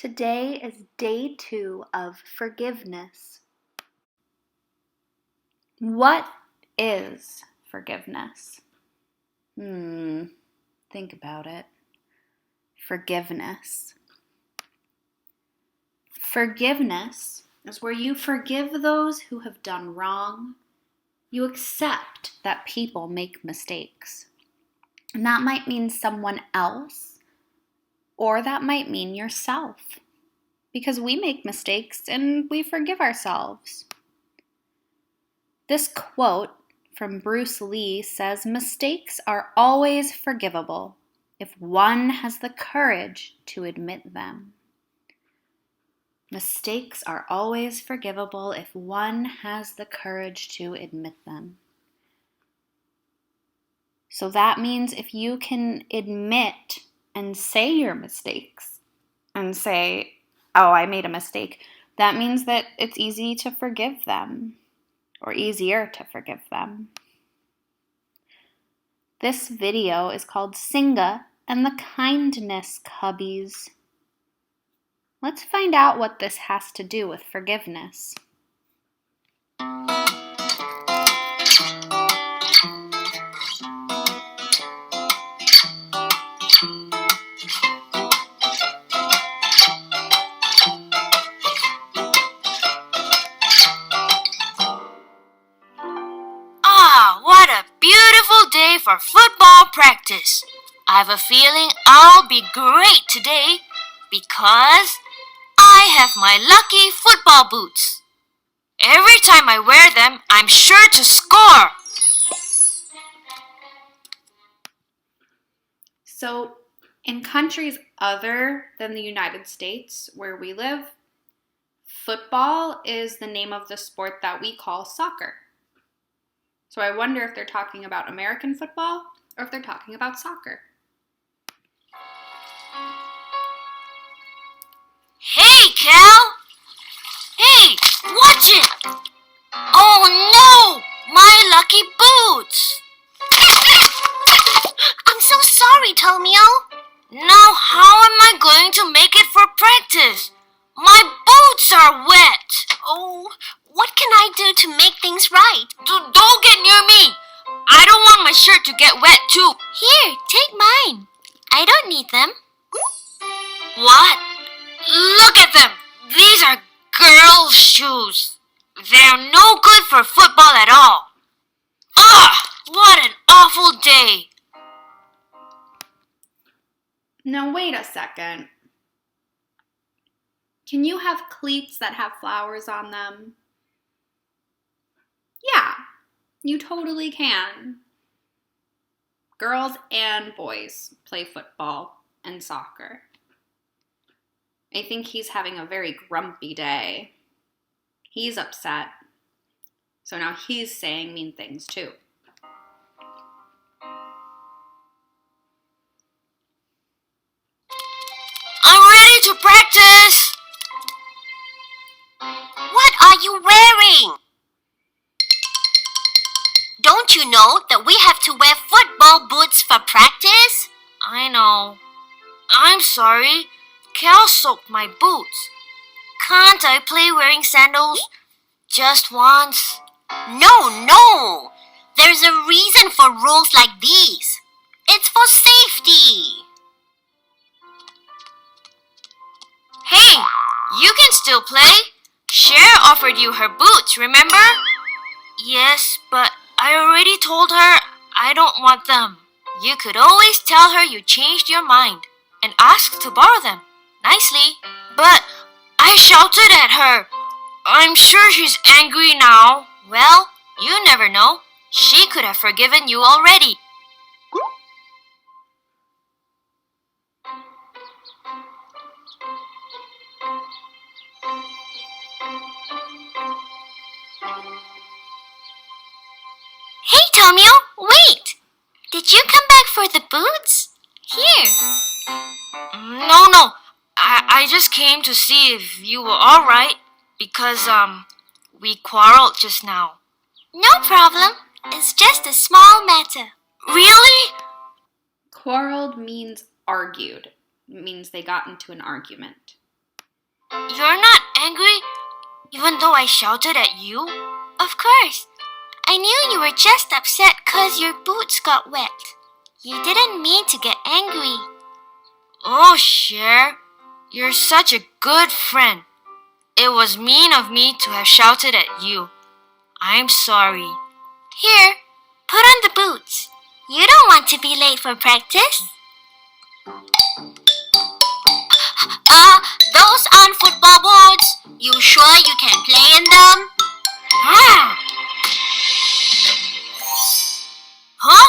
Today is day 2 of forgiveness. What is forgiveness? Think about it. Forgiveness. Forgiveness is where you forgive those who have done wrong. You accept that people make mistakes. And that might mean someone else, or that might mean yourself. Because we make mistakes and we forgive ourselves. This quote from Bruce Lee says, "Mistakes are always forgivable if one has the courage to admit them." Mistakes are always forgivable if one has the courage to admit them. So that means if you can admit and say your mistakes and say, "Oh, I made a mistake," that means that it's easy to forgive them, or easier to forgive them. This video is called Singa and the Kindness Cubbies. Let's find out what this has to do with forgiveness. What a beautiful day for football practice. I have a feeling I'll be great today because I have my lucky football boots. Every time I wear them, I'm sure to score. So, in countries other than the United States where we live, football is the name of the sport that we call soccer. So I wonder if they're talking about American football or if they're talking about soccer. Hey, Cal! Hey, watch it! Oh no! My lucky boots! I'm so sorry, Tomio. Now how am I going to make it for practice? My boots are wet! Oh, what can I do to make things right? Don't get near me! I don't want my shirt to get wet too. Here, take mine. I don't need them. What? Look at them! These are girls' shoes. They're no good for football at all. What an awful day. Now wait a second. Can you have cleats that have flowers on them? Yeah, you totally can. Girls and boys play football and soccer. I think he's having a very grumpy day. He's upset. So now he's saying mean things too. I'm ready to practice. What are you wearing? Don't you know that we have to wear football boots for practice? I know. I'm sorry. Cal soaked my boots. Can't I play wearing sandals? Just once. No. There's a reason for rules like these. It's for safety. Hey, you can still play. Cher offered you her boots, remember? Yes, but I already told her I don't want them. You could always tell her you changed your mind and ask to borrow them nicely. But I shouted at her. I'm sure she's angry now. Well, you never know. She could have forgiven you already. Hey, Tomio, wait! Did you come back for the boots? Here. No. I just came to see if you were all right because, we quarreled just now. No problem. It's just a small matter. Really? Quarreled means argued. It means they got into an argument. You're not angry even though I shouted at you? Of course. I knew you were just upset 'cause your boots got wet. You didn't mean to get angry. Oh, Cher, you're such a good friend. It was mean of me to have shouted at you. I'm sorry. Here, put on the boots. You don't want to be late for practice. Those aren't football boots. You sure you can play in them? Ah! Huh?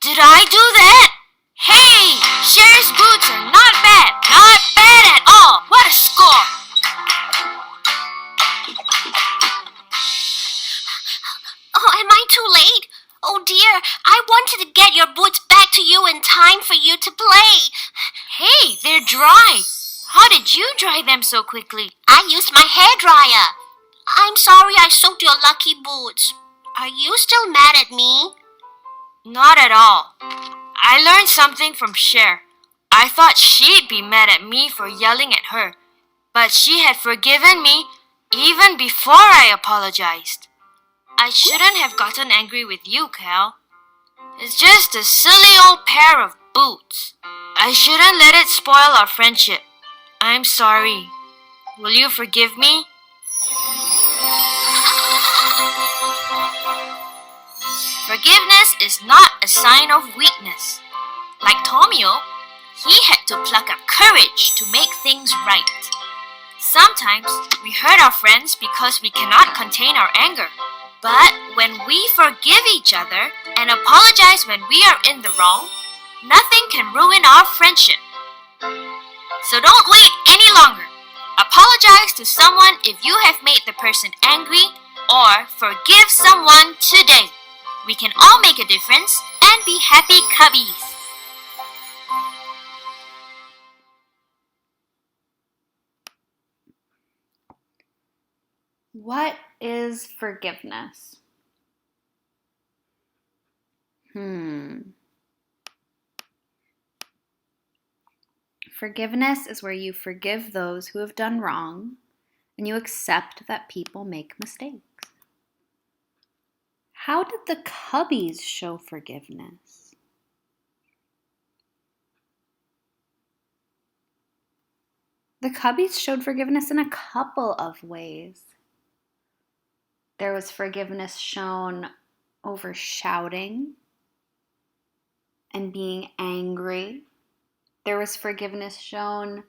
Did I do that? Hey! Cher's boots are not bad. Not bad at all. What a score! Oh, am I too late? Oh dear, I wanted to get your boots back to you in time for you to play. Hey, they're dry. How did you dry them so quickly? I used my hairdryer. I'm sorry I soaked your lucky boots. Are you still mad at me? Not at all. I learned something from Cher. I thought she'd be mad at me for yelling at her, but she had forgiven me even before I apologized. I shouldn't have gotten angry with you, Cal. It's just a silly old pair of boots. I shouldn't let it spoil our friendship. I'm sorry. Will you forgive me? Forgiveness is not a sign of weakness. Like Tomio, he had to pluck up courage to make things right. Sometimes we hurt our friends because we cannot contain our anger. But when we forgive each other and apologize when we are in the wrong, nothing can ruin our friendship. So don't wait any longer. Apologize to someone if you have made the person angry, or forgive someone today. We can all make a difference and be happy cubbies. What is forgiveness? Forgiveness is where you forgive those who have done wrong and you accept that people make mistakes. How did the Cubbies show forgiveness? The Cubbies showed forgiveness in a couple of ways. There was forgiveness shown over shouting and being angry. There was forgiveness shown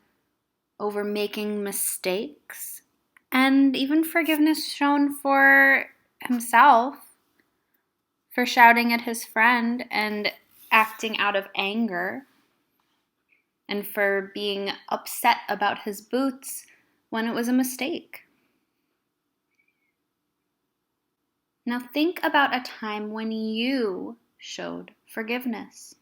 over making mistakes, and even forgiveness shown for himself for shouting at his friend and acting out of anger, and for being upset about his boots when it was a mistake. Now think about a time when you showed forgiveness.